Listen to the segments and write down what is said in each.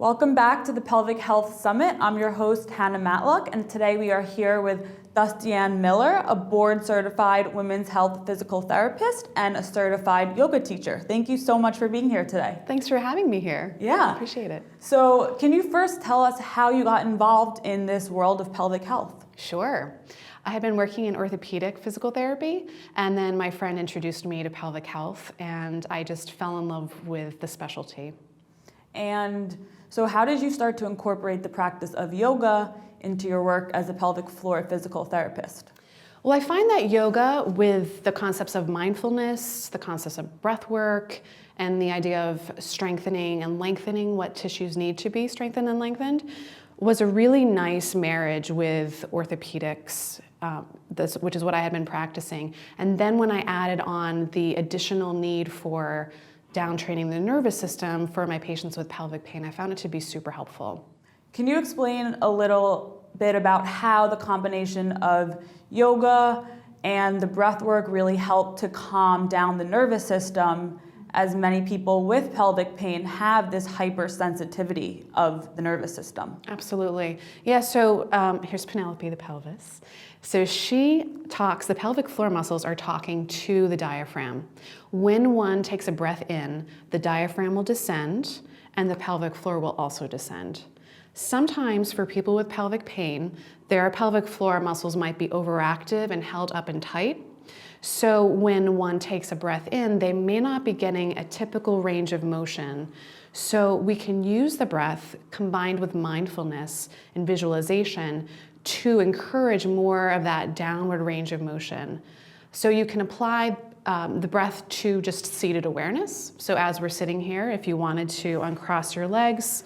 Welcome back to the Pelvic Health Summit. I'm your host, Hannah Matlock, and today we are here with Dustienne Miller, a board-certified women's health physical therapist and a certified yoga teacher. Thank you so much for being here today. Thanks for having me here. Yeah. I appreciate it. So can you first tell us how you got involved in this world of pelvic health? Sure. I had been working in orthopedic physical therapy, and then my friend introduced me to pelvic health, and I just fell in love with the specialty. And so how did you start to incorporate the practice of yoga into your work as a pelvic floor physical therapist? Well, I find that yoga, with the concepts of mindfulness, the concepts of breath work, and the idea of strengthening and lengthening what tissues need to be strengthened and lengthened, was a really nice marriage with orthopedics, which is what I had been practicing. And then when I added on the additional need for downtraining the nervous system for my patients with pelvic pain, I found it to be super helpful. Can you explain a little bit about how the combination of yoga and the breath work really help to calm down the nervous system, as many people with pelvic pain have this hypersensitivity of the nervous system? Absolutely. Yeah, so here's Penelope, the pelvis. So the pelvic floor muscles are talking to the diaphragm. When one takes a breath in, the diaphragm will descend and the pelvic floor will also descend. Sometimes for people with pelvic pain, their pelvic floor muscles might be overactive and held up and tight. So when one takes a breath in, they may not be getting a typical range of motion. So we can use the breath combined with mindfulness and visualization to encourage more of that downward range of motion. So you can apply the breath to just seated awareness. So as we're sitting here, if you wanted to uncross your legs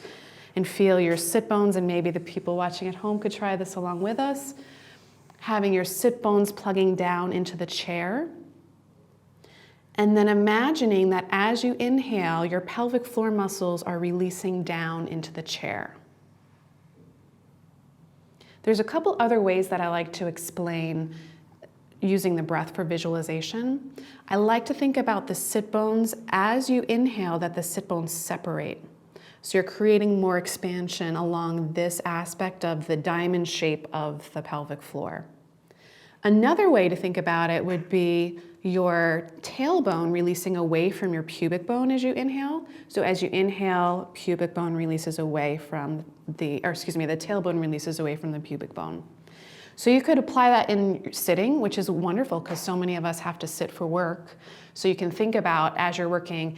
and feel your sit bones, and maybe the people watching at home could try this along with us, having your sit bones plugging down into the chair, and then imagining that as you inhale, your pelvic floor muscles are releasing down into the chair. There's a couple other ways that I like to explain using the breath for visualization. I like to think about the sit bones as you inhale, that the sit bones separate. So you're creating more expansion along this aspect of the diamond shape of the pelvic floor. Another way to think about it would be your tailbone releasing away from your pubic bone as you inhale. So as you inhale, pubic bone releases away from the tailbone releases away from the pubic bone. So you could apply that in sitting, which is wonderful because so many of us have to sit for work. So you can think about, as you're working,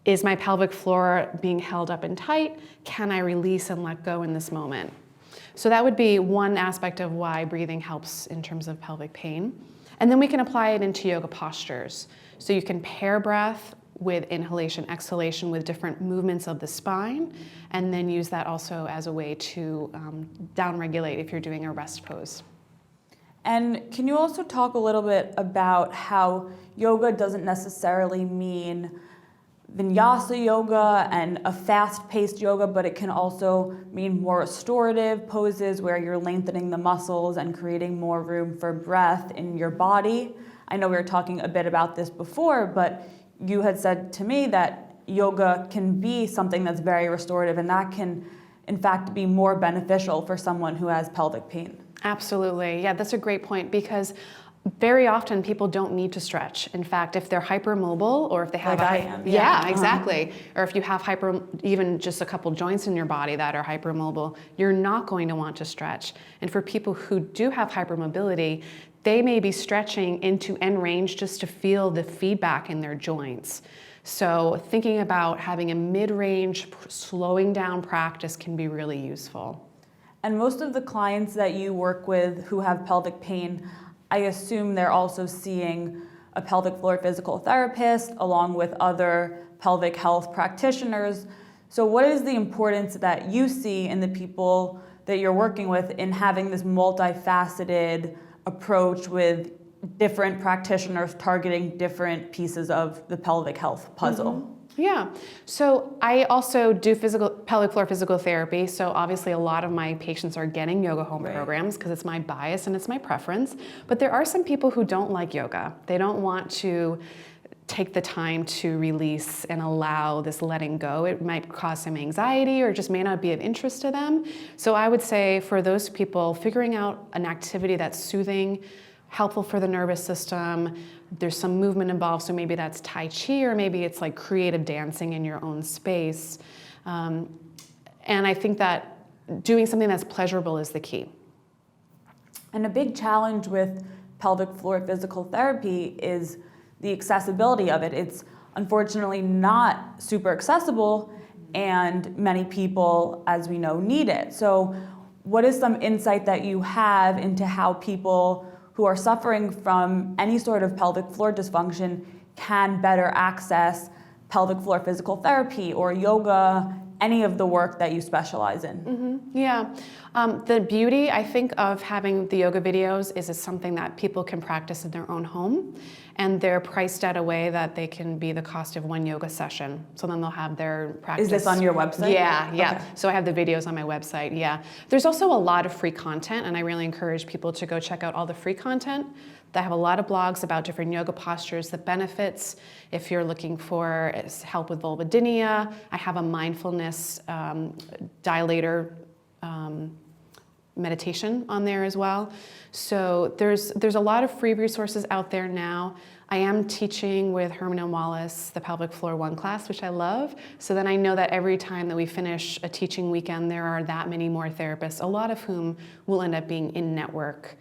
is my pelvic floor being held up and tight? Can I release and let go in this moment? So that would be one aspect of why breathing helps in terms of pelvic pain. And then we can apply it into yoga postures. So you can pair breath with inhalation, exhalation with different movements of the spine, and then use that also as a way to downregulate if you're doing a rest pose. And can you also talk a little bit about how yoga doesn't necessarily mean vinyasa yoga and a fast-paced yoga, but it can also mean more restorative poses where you're lengthening the muscles and creating more room for breath in your body? I know we were talking a bit about this before, but you had said to me that yoga can be something that's very restorative, and that can, in fact, be more beneficial for someone who has pelvic pain. Absolutely. Yeah, that's a great point, because very often people don't need to stretch. In fact, if they're hypermobile, or if they have exactly. Or if you have even just a couple joints in your body that are hypermobile, you're not going to want to stretch. And for people who do have hypermobility, they may be stretching into end range just to feel the feedback in their joints. So thinking about having a mid-range, slowing down practice can be really useful. And most of the clients that you work with who have pelvic pain, I assume they're also seeing a pelvic floor physical therapist along with other pelvic health practitioners. So what is the importance that you see in the people that you're working with in having this multifaceted approach with different practitioners targeting different pieces of the pelvic health puzzle? Mm-hmm. Yeah, so I also do pelvic floor physical therapy, so obviously a lot of my patients are getting yoga home programs because it's my bias and it's my preference, but there are some people who don't like yoga. They don't want to take the time to release and allow this letting go. It might cause some anxiety or just may not be of interest to them. So I would say for those people, figuring out an activity that's soothing, helpful for the nervous system, there's some movement involved, so maybe that's Tai Chi or maybe it's like creative dancing in your own space. And I think that doing something that's pleasurable is the key. And a big challenge with pelvic floor physical therapy is the accessibility of it. It's unfortunately not super accessible, and many people, as we know, need it. So what is some insight that you have into how people who are suffering from any sort of pelvic floor dysfunction can better access pelvic floor physical therapy or yoga, any of the work that you specialize in? Mm-hmm. Yeah. The beauty, I think, of having the yoga videos is it's something that people can practice in their own home, and they're priced at a way that they can be the cost of one yoga session. So then they'll have their practice. Is this on your website? Yeah, yeah. Okay. So I have the videos on my website, yeah. There's also a lot of free content, and I really encourage people to go check out all the free content. I have a lot of blogs about different yoga postures, the benefits. If you're looking for help with vulvodynia, I have a mindfulness dilator meditation on there as well. So there's a lot of free resources out there now. I am teaching with Herman and Wallace the Pelvic Floor 1 class, which I love. So then I know that every time that we finish a teaching weekend, there are that many more therapists, a lot of whom will end up being in network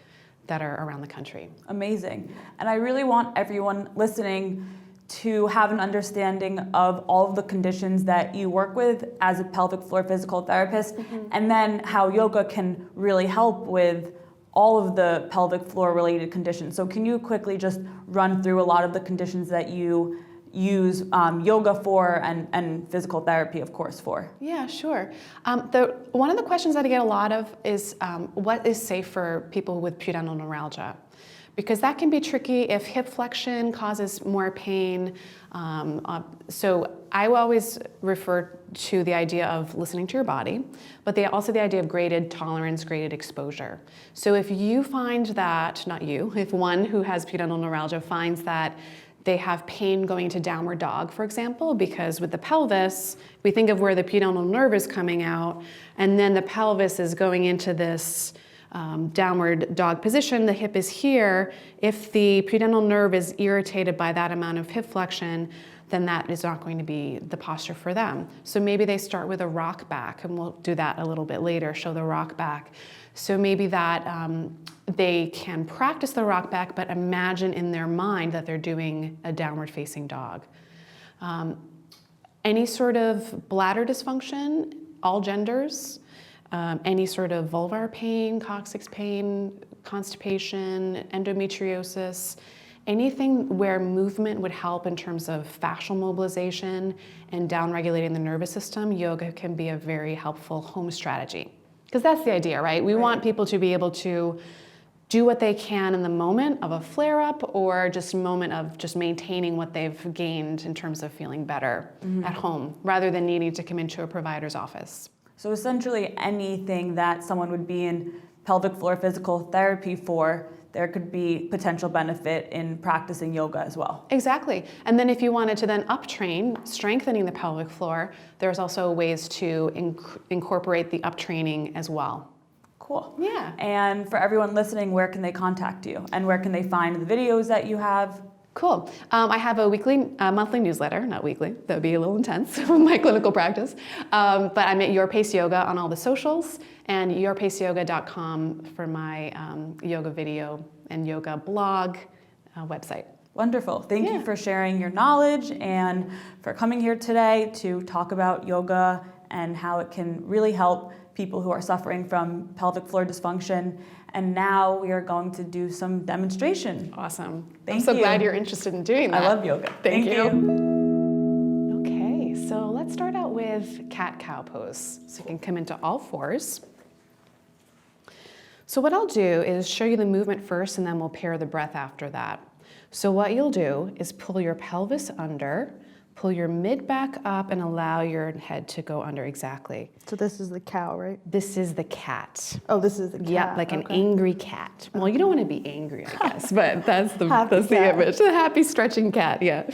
that are around the country. Amazing. And I really want everyone listening to have an understanding of all of the conditions that you work with as a pelvic floor physical therapist, and then how yoga can really help with all of the pelvic floor related conditions. So can you quickly just run through a lot of the conditions that you use yoga for and physical therapy, of course, for? Yeah, sure. One of the questions that I get a lot of is what is safe for people with pudendal neuralgia? Because that can be tricky if hip flexion causes more pain. So I always refer to the idea of listening to your body, but also the idea of graded tolerance, graded exposure. So if you find that, not you, if one who has pudendal neuralgia finds that they have pain going to downward dog, for example, because with the pelvis, we think of where the pudendal nerve is coming out, and then the pelvis is going into this downward dog position, the hip is here. If the pudendal nerve is irritated by that amount of hip flexion, then that is not going to be the posture for them. So maybe they start with a rock back, and we'll do that a little bit later, show the rock back. So maybe that they can practice the rock back, but imagine in their mind that they're doing a downward facing dog. Any sort of bladder dysfunction, all genders, any sort of vulvar pain, coccyx pain, constipation, endometriosis, anything where movement would help in terms of fascial mobilization and downregulating the nervous system, yoga can be a very helpful home strategy. Because that's the idea, right? We want people to be able to do what they can in the moment of a flare-up or just a moment of just maintaining what they've gained in terms of feeling better at home, rather than needing to come into a provider's office. So essentially anything that someone would be in pelvic floor physical therapy for, there could be potential benefit in practicing yoga as well. Exactly. And then if you wanted to then up-train, strengthening the pelvic floor, there's also ways to incorporate the up-training as well. Cool. Yeah. And for everyone listening, where can they contact you? And where can they find the videos that you have? Cool. I have a monthly newsletter, not weekly, that would be a little intense with my clinical practice. But I'm at Your Pace Yoga on all the socials, and yourpaceyoga.com for my yoga video and yoga blog website. Wonderful. Thank you for sharing your knowledge and for coming here today to talk about yoga and how it can really help people who are suffering from pelvic floor dysfunction. And now we are going to do some demonstration. Awesome. Thank I'm so you. glad you're interested in doing that. I love yoga. Thank you. Okay, so let's start out with cat-cow pose. So you can come into all fours. So what I'll do is show you the movement first, and then we'll pair the breath after that. So what you'll do is pull your pelvis under, Pull your mid back up and allow your head to go under. Exactly. So this is the cow, right? This is the cat. Oh, this is the cat. Yep, like an okay. angry cat. Well, you don't want to be angry, I guess, but that's the Happy cat. image. The happy stretching cat, yeah.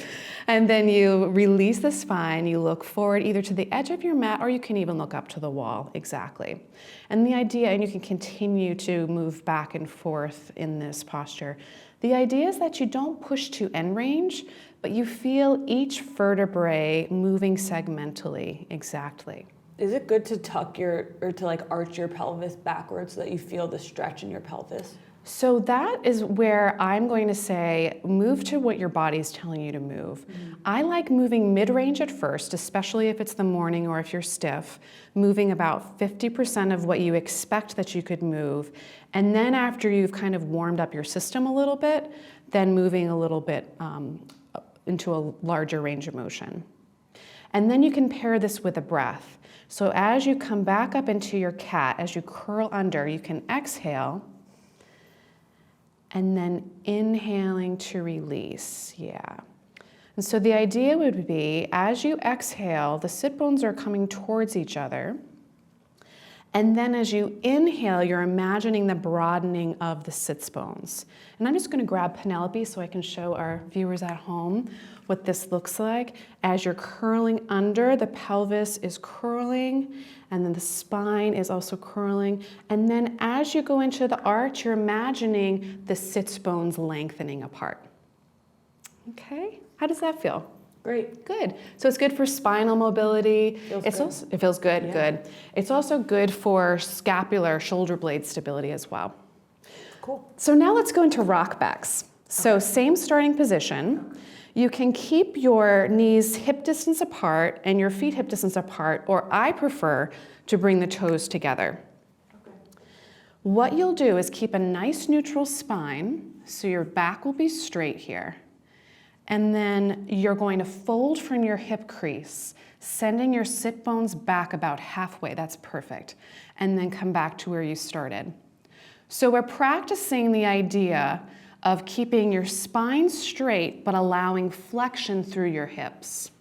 And then you release the spine, you look forward either to the edge of your mat or you can even look up to the wall, exactly. And the idea, and you can continue to move back and forth in this posture. The idea is that you don't push to end range, but you feel each vertebrae moving segmentally, exactly. Is it good to tuck or to like arch your pelvis backwards so that you feel the stretch in your pelvis? So that is where I'm going to say, move to what your body's telling you to move. I like moving mid-range at first, especially if it's the morning or if you're stiff, moving about 50% of what you expect that you could move. And then after you've kind of warmed up your system a little bit, then moving a little bit into a larger range of motion. And then you can pair this with a breath. So as you come back up into your cat, as you curl under, you can exhale, and then inhaling to release, yeah. And so the idea would be, as you exhale, the sit bones are coming towards each other. And then as you inhale, you're imagining the broadening of the sits bones. And I'm just gonna grab Penelope so I can show our viewers at home what this looks like. As you're curling under, the pelvis is curling, and then the spine is also curling. And then as you go into the arch, you're imagining the sits bones lengthening apart. Okay, how does that feel? Great. Good. So it's good for spinal mobility. Feels good. Also, it feels good, Yeah. good. It's also good for scapular shoulder blade stability as well. Cool. So now let's go into rock backs. So same starting position. You can keep your knees hip distance apart and your feet hip distance apart, or I prefer to bring the toes together. Okay. What you'll do is keep a nice neutral spine, so your back will be straight here. And then you're going to fold from your hip crease, sending your sit bones back about halfway. That's perfect. And then come back to where you started. So we're practicing the idea of keeping your spine straight, but allowing flexion through your hips.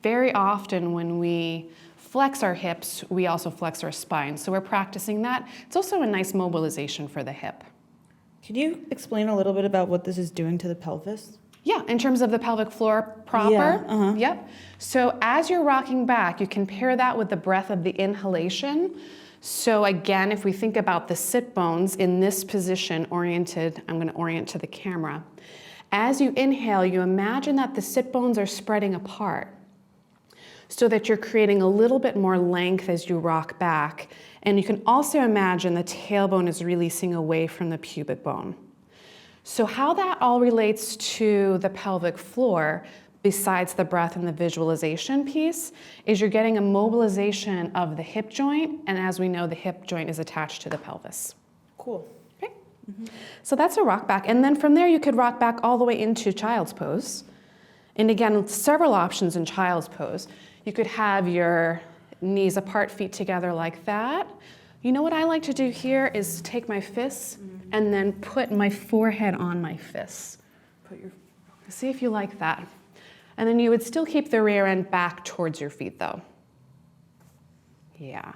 Very often when we flex our hips, we also flex our spine. So we're practicing that. It's also a nice mobilization for the hip. Can you explain a little bit about what this is doing to the pelvis? Yeah, in terms of the pelvic floor proper. Yeah, Yep. So as you're rocking back, you can pair that with the breath of the inhalation. So again, if we think about the sit bones in this position oriented, I'm going to orient to the camera. As you inhale, you imagine that the sit bones are spreading apart so that you're creating a little bit more length as you rock back. And you can also imagine the tailbone is releasing away from the pubic bone. So how that all relates to the pelvic floor, besides the breath and the visualization piece, is you're getting a mobilization of the hip joint, and as we know, the hip joint is attached to the pelvis. Cool. Okay? So that's a rock back. And then from there, you could rock back all the way into child's pose. And again, several options in child's pose. You could have your knees apart, feet together like that. You know what I like to do here is take my fists and then put my forehead on my fists. See if you like that. And then you would still keep the rear end back towards your feet though. Yeah.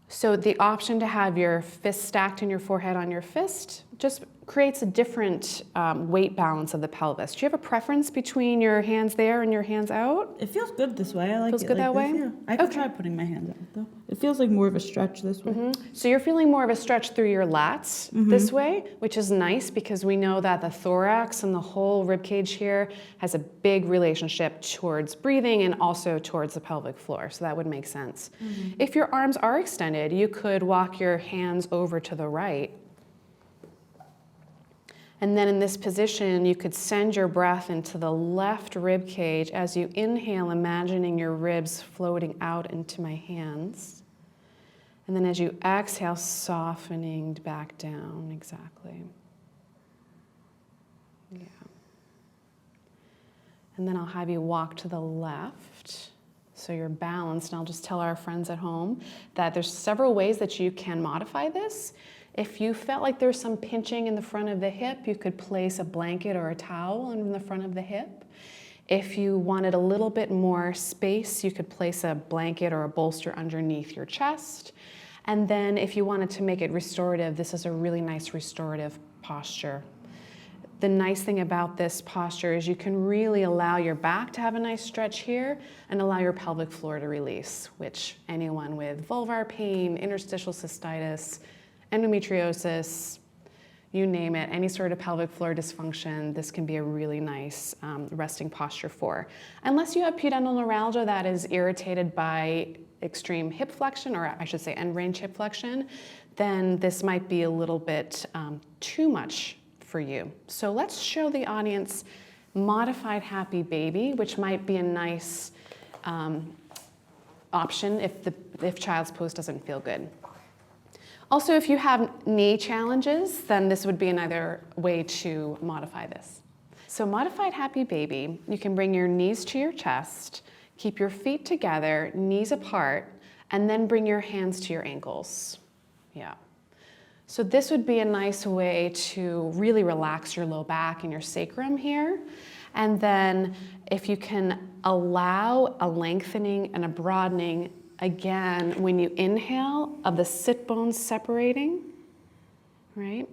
So the option to have your fist stacked and your forehead on your fist just creates a different weight balance of the pelvis. Do you have a preference between your hands there and your hands out? It feels good this way. I like Feels it good like that this, way? yeah. I could Okay. try putting my hands out though. It feels like more of a stretch this way. So you're feeling more of a stretch through your lats this way, which is nice because we know that the thorax and the whole rib cage here has a big relationship towards breathing and also towards the pelvic floor. So that would make sense. If your arms are extended, you could walk your hands over to the right. And then in this position, you could send your breath into the left rib cage as you inhale, imagining your ribs floating out into my hands. And then as you exhale, softening back down, exactly. Yeah. And then I'll have you walk to the left. So you're balanced, and I'll just tell our friends at home that there's several ways that you can modify this. If you felt like there's some pinching in the front of the hip, you could place a blanket or a towel in the front of the hip. If you wanted a little bit more space, you could place a blanket or a bolster underneath your chest. And then if you wanted to make it restorative, this is a really nice restorative posture. The nice thing about this posture is you can really allow your back to have a nice stretch here and allow your pelvic floor to release, which anyone with vulvar pain, interstitial cystitis, endometriosis, you name it, any sort of pelvic floor dysfunction, this can be a really nice resting posture for. Unless you have pudendal neuralgia that is irritated by extreme hip flexion, or I should say end range hip flexion, then this might be a little bit too much for you. So let's show the audience modified happy baby, which might be a nice option if child's pose doesn't feel good. Also, if you have knee challenges, then this would be another way to modify this. So modified happy baby, you can bring your knees to your chest, keep your feet together, knees apart, and then bring your hands to your ankles. Yeah. So this would be a nice way to really relax your low back and your sacrum here. And then if you can allow a lengthening and a broadening, again, when you inhale, of the sit bones separating, right?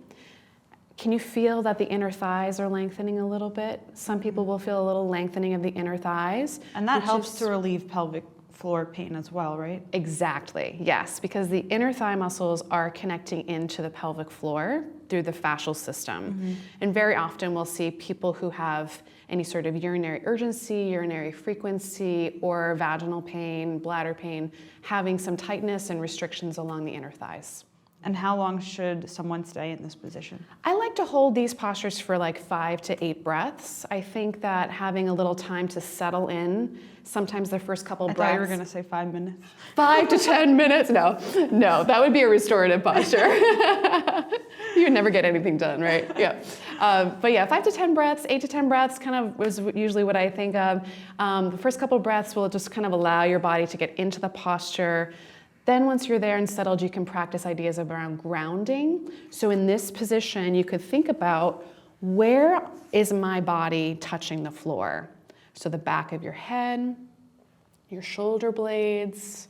Can you feel that the inner thighs are lengthening a little bit? Some people will feel a little lengthening of the inner thighs. And that helps to relieve pelvic floor pain as well, right? Exactly, yes, because the inner thigh muscles are connecting into the pelvic floor through the fascial system. And very often we'll see people who have any sort of urinary urgency, urinary frequency, or vaginal pain, bladder pain, having some tightness and restrictions along the inner thighs. And how long should someone stay in this position? I like to hold these postures for like 5 to 8 breaths. I think that having a little time to settle in, sometimes the first couple breaths. I thought you were going to say 5 minutes. 5 to 10 minutes? No, that would be a restorative posture. You would never get anything done, right? Yeah. But yeah, 5 to 10 breaths, 8 to 10 breaths kind of is usually what I think of. The first couple breaths will just kind of allow your body to get into the posture. Then once you're there and settled, you can practice ideas around grounding. So in this position, you could think about, where is my body touching the floor? So the back of your head, your shoulder blades,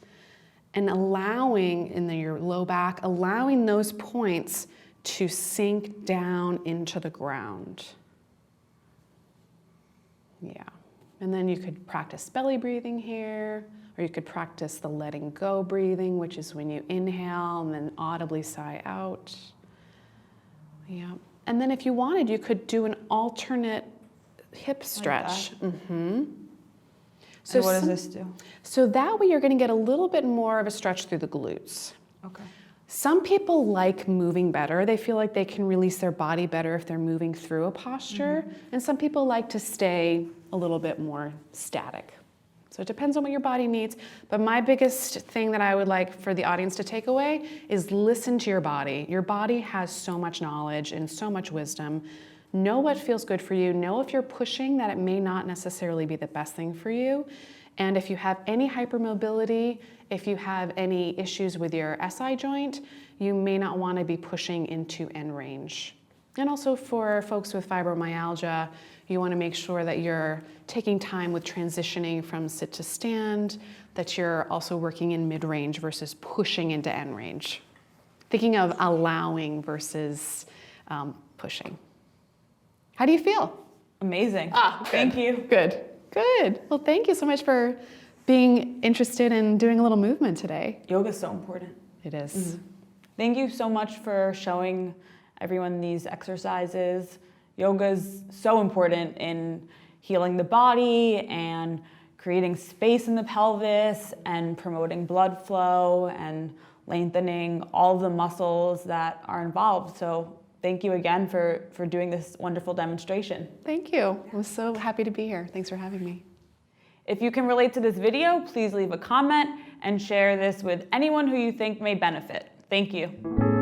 and allowing in your low back, allowing those points to sink down into the ground. Yeah. And then you could practice belly breathing here, or you could practice the letting go breathing, which is when you inhale and then audibly sigh out. Yeah. And then if you wanted, you could do an alternate hip stretch. Like that? So what does this do? So that way you're going to get a little bit more of a stretch through the glutes. Okay. Some people like moving better. They feel like they can release their body better if they're moving through a posture. And some people like to stay a little bit more static. So it depends on what your body needs. But my biggest thing that I would like for the audience to take away is listen to your body. Your body has so much knowledge and so much wisdom. Know what feels good for you. Know if you're pushing that it may not necessarily be the best thing for you. And if you have any hypermobility, if you have any issues with your SI joint, you may not want to be pushing into end range. And also for folks with fibromyalgia, you want to make sure that you're taking time with transitioning from sit to stand, that you're also working in mid-range versus pushing into end range. Thinking of allowing versus pushing. How do you feel? Amazing. Thank you. Good. Well, thank you so much for being interested in doing a little movement today. Yoga is so important. It is. Thank you so much for showing everyone these exercises. Yoga is so important in healing the body and creating space in the pelvis and promoting blood flow and lengthening all of the muscles that are involved. So thank you again for doing this wonderful demonstration. Thank you. I was so happy to be here. Thanks for having me. If you can relate to this video, please leave a comment and share this with anyone who you think may benefit. Thank you.